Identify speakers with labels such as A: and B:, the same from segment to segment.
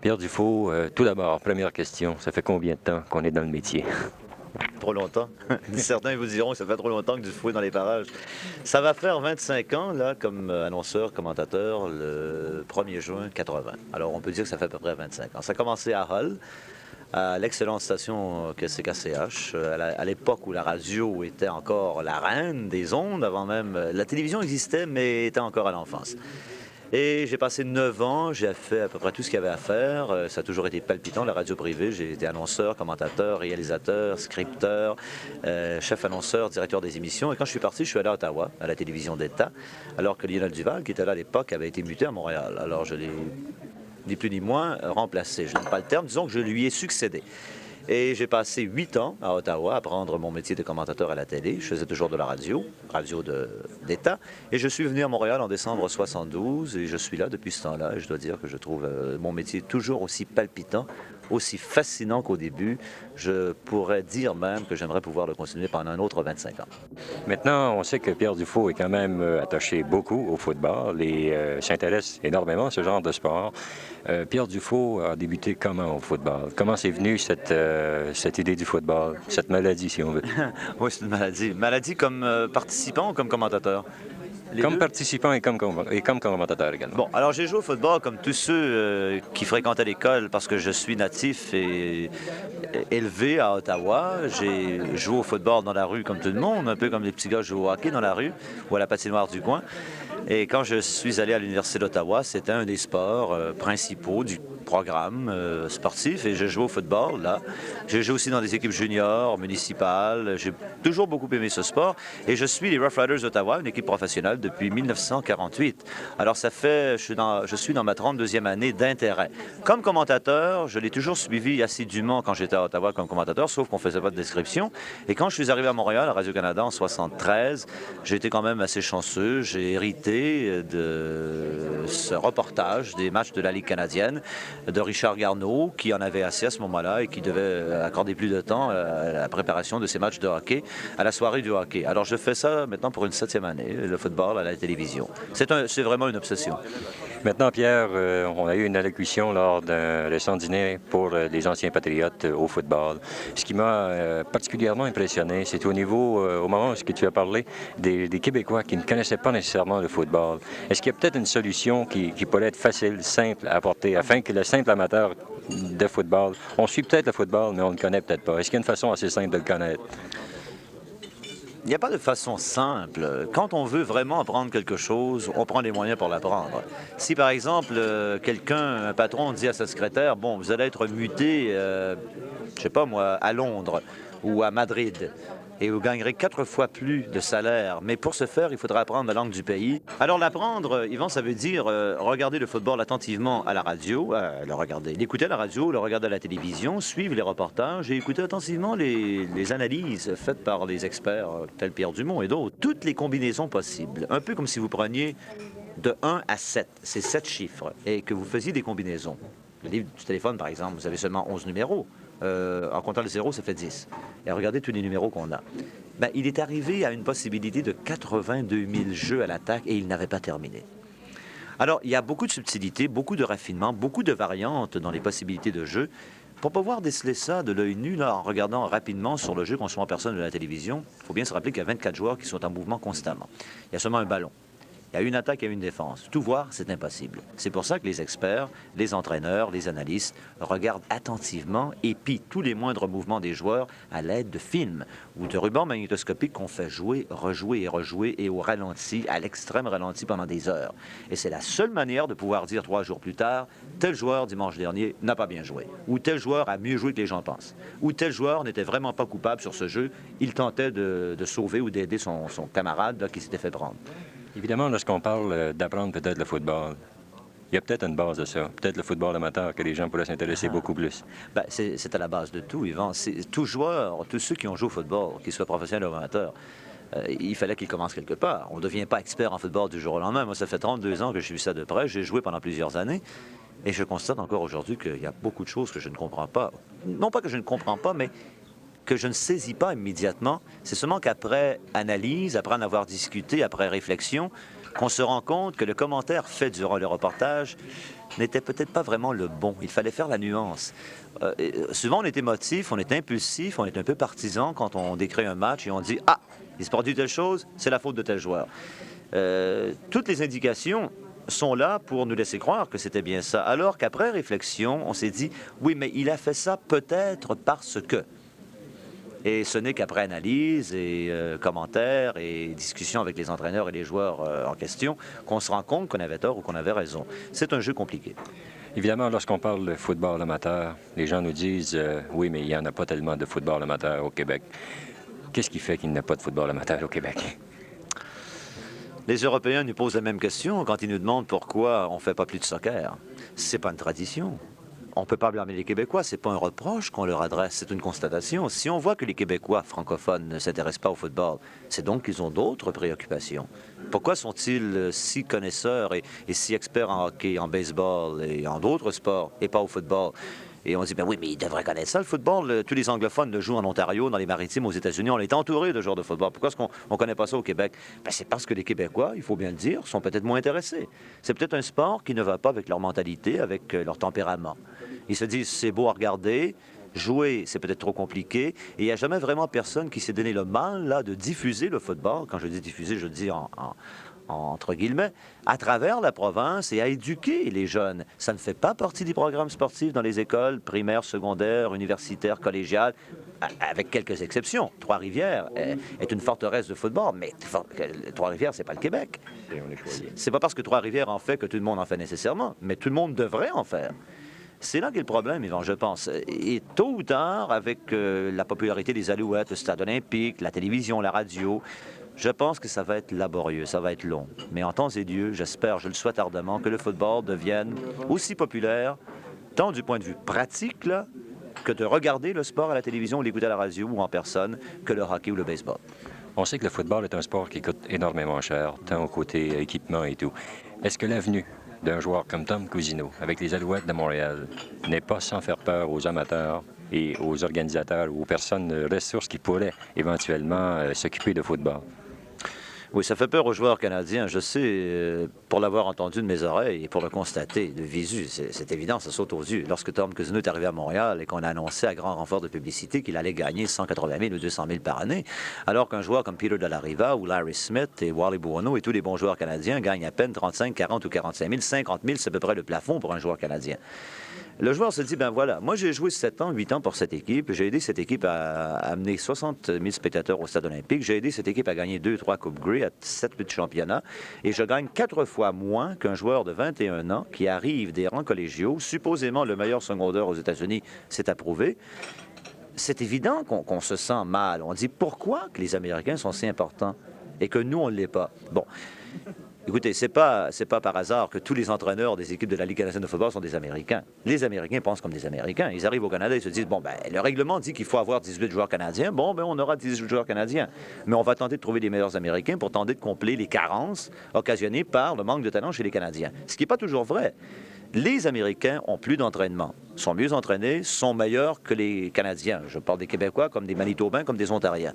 A: Pierre Dufault, tout d'abord, première question, ça fait combien de temps qu'on est dans le métier?
B: Trop longtemps. Certains vous diront que ça fait trop longtemps que Dufault est dans les parages. Ça va faire 25 ans, là, comme annonceur, commentateur, le 1er juin 80. Alors, on peut dire que ça fait à peu près 25 ans. Ça a commencé à Hull, à l'excellente station que c'est KCH, à l'époque où la radio était encore la reine des ondes, avant même... La télévision existait, mais était encore à l'enfance. Et j'ai passé 9 ans, j'ai fait à peu près tout ce qu'il y avait à faire. Ça a toujours été palpitant, la radio privée. J'ai été annonceur, commentateur, réalisateur, scripteur, chef annonceur, directeur des émissions. Et quand je suis parti, je suis allé à Ottawa, à la télévision d'État, alors que Lionel Duval, qui était là à l'époque, avait été muté à Montréal. Alors je l'ai, ni plus ni moins, remplacé. Je n'aime pas le terme, disons que je lui ai succédé. Et j'ai passé 8 ans à Ottawa à apprendre mon métier de commentateur à la télé. Je faisais toujours de la radio, d'État. Et je suis venu à Montréal en décembre 72 et je suis là depuis ce temps-là. Et je dois dire que je trouve mon métier toujours aussi palpitant, aussi fascinant qu'au début. Je pourrais dire même que j'aimerais pouvoir le continuer pendant un autre 25 ans.
A: Maintenant, on sait que Pierre Dufault est quand même attaché beaucoup au football et s'intéresse énormément à ce genre de sport. Pierre Dufault a débuté comment au football? Comment c'est venu cette idée du football, cette maladie, si on veut?
B: Oui, c'est une maladie. Maladie comme participant ou comme commentateur?
A: Comme participant et comme commentateur également.
B: Bon, alors j'ai joué au football comme tous ceux qui fréquentaient l'école parce que je suis natif et élevé à Ottawa. J'ai joué au football dans la rue comme tout le monde, un peu comme les petits gars jouent au hockey dans la rue ou à la patinoire du coin. Et quand je suis allé à l'Université d'Ottawa, c'était un des sports principaux du programme sportif et j'ai joué au football là. J'ai joué aussi dans des équipes juniors, municipales. J'ai toujours beaucoup aimé ce sport et je suis les Rough Riders d'Ottawa, une équipe professionnelle depuis 1948. Alors ça fait, je suis dans ma 32e année d'intérêt. Comme commentateur, je l'ai toujours suivi assidûment quand j'étais à Ottawa comme commentateur, sauf qu'on ne faisait pas de description. Et quand je suis arrivé à Montréal, à Radio-Canada en 73, j'ai été quand même assez chanceux. J'ai hérité de ce reportage des matchs de la Ligue canadienne de Richard Garneau, qui en avait assez à ce moment-là et qui devait accorder plus de temps à la préparation de ces matchs de hockey, à la soirée du hockey. Alors je fais ça maintenant pour une 7e année, le football à la télévision. C'est vraiment une obsession.
A: Maintenant, Pierre, on a eu une allocution lors d'un récent dîner pour les anciens patriotes au football. Ce qui m'a particulièrement impressionné, c'est au niveau, au moment où tu as parlé, des Québécois qui ne connaissaient pas nécessairement le football. Est-ce qu'il y a peut-être une solution qui pourrait être facile, simple à apporter, afin que le simple amateur de football, on suit peut-être le football, mais on ne le connaît peut-être pas. Est-ce qu'il y a une façon assez simple de le connaître?
B: Il n'y a pas de façon simple. Quand on veut vraiment apprendre quelque chose, on prend les moyens pour l'apprendre. Si, par exemple, un patron dit à sa secrétaire, « Bon, vous allez être muté, je sais pas moi, à Londres ou à Madrid, et vous gagnerez 4 fois plus de salaire. Mais pour ce faire, il faudra apprendre la langue du pays. » Alors l'apprendre, Yvan, ça veut dire regarder le football attentivement à la radio, l'écouter à la radio, le regarder à la télévision, suivre les reportages et écouter attentivement les analyses faites par les experts tels Pierre Dumont et d'autres. Toutes les combinaisons possibles. Un peu comme si vous preniez de 1 à 7, c'est 7 chiffres, et que vous faisiez des combinaisons. Le livre du téléphone, par exemple, vous avez seulement 11 numéros. En comptant le 0, ça fait 10. Et regardez tous les numéros qu'on a. Ben, il est arrivé à une possibilité de 82 000 jeux à l'attaque et il n'avait pas terminé. Alors, il y a beaucoup de subtilités, beaucoup de raffinements, beaucoup de variantes dans les possibilités de jeu. Pour pouvoir déceler ça de l'œil nu, là, en regardant rapidement sur le jeu qu'on se voit en personne de la télévision, il faut bien se rappeler qu'il y a 24 joueurs qui sont en mouvement constamment. Il y a seulement un ballon. Il y a une attaque et une défense. Tout voir, c'est impossible. C'est pour ça que les experts, les entraîneurs, les analystes regardent attentivement et pillent tous les moindres mouvements des joueurs à l'aide de films ou de rubans magnétoscopiques qu'on fait jouer, rejouer et rejouer et au ralenti, à l'extrême ralenti pendant des heures. Et c'est la seule manière de pouvoir dire 3 jours plus tard, tel joueur dimanche dernier n'a pas bien joué, ou tel joueur a mieux joué que les gens pensent, ou tel joueur n'était vraiment pas coupable sur ce jeu, il tentait de sauver ou d'aider son camarade là, qui s'était fait prendre.
A: Évidemment, lorsqu'on parle d'apprendre peut-être le football, il y a peut-être une base de ça. Peut-être le football amateur que les gens pourraient s'intéresser beaucoup plus.
B: Ben, c'est à la base de tout, Yvan. Tout joueur, tous ceux qui ont joué au football, qu'ils soient professionnels ou amateurs, il fallait qu'ils commencent quelque part. On ne devient pas expert en football du jour au lendemain. Moi, ça fait 32 ans que je suis ça de près. J'ai joué pendant plusieurs années. Et je constate encore aujourd'hui qu'il y a beaucoup de choses que je ne comprends pas. Non pas que je ne comprends pas, mais que je ne saisis pas immédiatement. C'est seulement qu'après analyse, après en avoir discuté, après réflexion, qu'on se rend compte que le commentaire fait durant le reportage n'était peut-être pas vraiment le bon. Il fallait faire la nuance. Souvent, on est émotif, on est impulsif, on est un peu partisan quand on décrit un match et on dit « Ah, il se produit telle chose, c'est la faute de tel joueur. » Toutes les indications sont là pour nous laisser croire que c'était bien ça. Alors qu'après réflexion, on s'est dit « Oui, mais il a fait ça peut-être parce que... » Et ce n'est qu'après analyse et commentaires et discussions avec les entraîneurs et les joueurs en question qu'on se rend compte qu'on avait tort ou qu'on avait raison. C'est un jeu compliqué.
A: Évidemment, lorsqu'on parle de football amateur, les gens nous disent oui, mais il n'y en a pas tellement de football amateur au Québec. Qu'est-ce qui fait qu'il n'y a pas de football amateur au Québec?
B: Les Européens nous posent la même question quand ils nous demandent pourquoi on ne fait pas plus de soccer. C'est pas une tradition. On ne peut pas blâmer les Québécois, c'est pas un reproche qu'on leur adresse, c'est une constatation. Si on voit que les Québécois francophones ne s'intéressent pas au football, c'est donc qu'ils ont d'autres préoccupations. Pourquoi sont-ils si connaisseurs et si experts en hockey, en baseball et en d'autres sports, et pas au football? Et on dit, ben oui, mais ils devraient connaître ça, le football. Tous les anglophones le jouent en Ontario, dans les Maritimes, aux États-Unis. On est entouré de joueurs de football. Pourquoi est-ce qu'on ne connaît pas ça au Québec? Ben, c'est parce que les Québécois, il faut bien le dire, sont peut-être moins intéressés. C'est peut-être un sport qui ne va pas avec leur mentalité, avec leur tempérament. Ils se disent, c'est beau à regarder, jouer, c'est peut-être trop compliqué. Et il n'y a jamais vraiment personne qui s'est donné le mal là, de diffuser le football. Quand je dis diffuser, je le dis entre guillemets, à travers la province et à éduquer les jeunes. Ça ne fait pas partie des programmes sportifs dans les écoles primaires, secondaires, universitaires, collégiales, avec quelques exceptions. Trois-Rivières est une forteresse de football, mais Trois-Rivières, c'est pas le Québec. C'est pas parce que Trois-Rivières en fait que tout le monde en fait nécessairement, mais tout le monde devrait en faire. C'est là qu'est le problème, Yvan, je pense. Et tôt ou tard, avec la popularité des Alouettes, le stade olympique, la télévision, la radio, je pense que ça va être laborieux, ça va être long. Mais en temps et lieu, j'espère, je le souhaite ardemment, que le football devienne aussi populaire, tant du point de vue pratique, là, que de regarder le sport à la télévision, ou l'écouter à la radio ou en personne, que le hockey ou le baseball.
A: On sait que le football est un sport qui coûte énormément cher, tant au côté équipement et tout. Est-ce que l'avenue d'un joueur comme Tom Cousineau, avec les Alouettes de Montréal, n'est pas sans faire peur aux amateurs et aux organisateurs ou aux personnes ressources qui pourraient éventuellement s'occuper de football?
B: Oui, ça fait peur aux joueurs canadiens. Je sais, pour l'avoir entendu de mes oreilles et pour le constater de visu, c'est évident, ça saute aux yeux. Lorsque Tom Cousineau est arrivé à Montréal et qu'on a annoncé à grand renfort de publicité qu'il allait gagner 180 000 ou 200 000 par année, alors qu'un joueur comme Peter Delariva ou Larry Smith et Wally Buono et tous les bons joueurs canadiens gagnent à peine 35, 40 ou 45 000, 50 000, c'est à peu près le plafond pour un joueur canadien. Le joueur se dit, ben voilà, moi j'ai joué 7 ans, 8 ans pour cette équipe. J'ai aidé cette équipe à amener 60 000 spectateurs au stade olympique. J'ai aidé cette équipe à gagner 2-3 Coupes Grey, à 7-8 championnats. Et je gagne 4 fois moins qu'un joueur de 21 ans qui arrive des rangs collégiaux, supposément le meilleur secondaire aux États-Unis, c'est approuvé. C'est évident qu'on se sent mal. On dit, pourquoi que les Américains sont si importants et que nous, on ne l'est pas? Bon. Écoutez, c'est pas par hasard que tous les entraîneurs des équipes de la Ligue canadienne de football sont des Américains. Les Américains pensent comme des Américains. Ils arrivent au Canada et se disent, bon, ben, le règlement dit qu'il faut avoir 18 joueurs canadiens. Bon, ben, on aura 18 joueurs canadiens. Mais on va tenter de trouver les meilleurs Américains pour tenter de combler les carences occasionnées par le manque de talent chez les Canadiens. Ce qui n'est pas toujours vrai. Les Américains ont plus d'entraînement, sont mieux entraînés, sont meilleurs que les Canadiens. Je parle des Québécois comme des Manitobains, comme des Ontariens.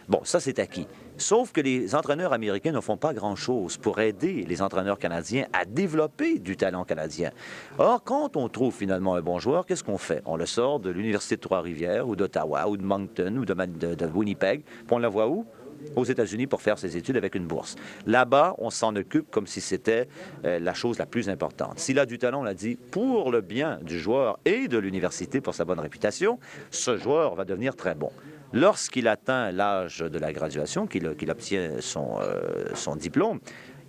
B: Bon, ça, c'est acquis. Sauf que les entraîneurs américains ne font pas grand-chose pour aider les entraîneurs canadiens à développer du talent canadien. Or, quand on trouve finalement un bon joueur, qu'est-ce qu'on fait? On le sort de l'Université de Trois-Rivières ou d'Ottawa ou de Moncton ou de Winnipeg. Puis on l'envoie où? Aux États-Unis pour faire ses études avec une bourse. Là-bas, on s'en occupe comme si c'était la chose la plus importante. S'il a du talent, on l'a dit, pour le bien du joueur et de l'université pour sa bonne réputation, ce joueur va devenir très bon. Lorsqu'il atteint l'âge de la graduation, qu'il obtient son diplôme,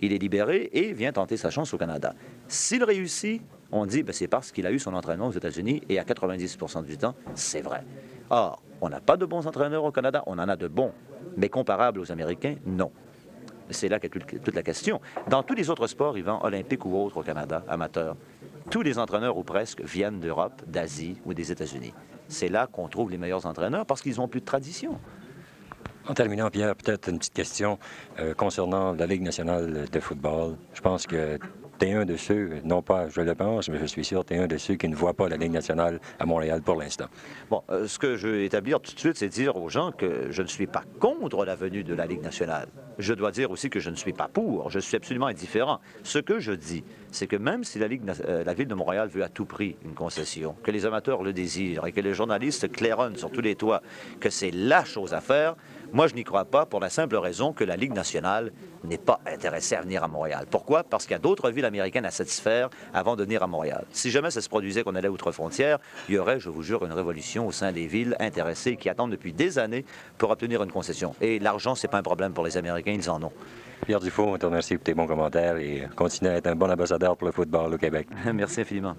B: il est libéré et vient tenter sa chance au Canada. S'il réussit, on dit que c'est parce qu'il a eu son entraînement aux États-Unis et à 90 % du temps, c'est vrai. Or, on n'a pas de bons entraîneurs au Canada, on en a de bons, mais comparables aux Américains, non. C'est là qu'est toute la question. Dans tous les autres sports, Yvan, olympiques ou autres au Canada, amateurs, tous les entraîneurs ou presque viennent d'Europe, d'Asie ou des États-Unis. C'est là qu'on trouve les meilleurs entraîneurs parce qu'ils ont plus de tradition.
A: En terminant, Pierre, peut-être une petite question concernant la Ligue nationale de football. Je pense que tu es un de ceux, non pas je le pense, mais je suis sûr, tu es un de ceux qui ne voient pas la Ligue nationale à Montréal pour l'instant.
B: Bon, ce que je veux établir tout de suite, c'est dire aux gens que je ne suis pas contre la venue de la Ligue nationale. Je dois dire aussi que je ne suis pas pour. Je suis absolument indifférent. Ce que je dis, c'est que même si la Ville de Montréal veut à tout prix une concession, que les amateurs le désirent et que les journalistes claironnent sur tous les toits que c'est la chose à faire, moi, je n'y crois pas pour la simple raison que la Ligue nationale n'est pas intéressée à venir à Montréal. Pourquoi? Parce qu'il y a d'autres villes américaines à satisfaire avant de venir à Montréal. Si jamais ça se produisait qu'on allait outre-frontière, il y aurait, je vous jure, une révolution au sein des villes intéressées qui attendent depuis des années pour obtenir une concession. Et l'argent, c'est pas un problème pour les Américains, ils en ont.
A: Pierre Dufault, on te remercie pour tes bons commentaires et continue à être un bon ambassadeur pour le football au Québec.
B: Merci infiniment.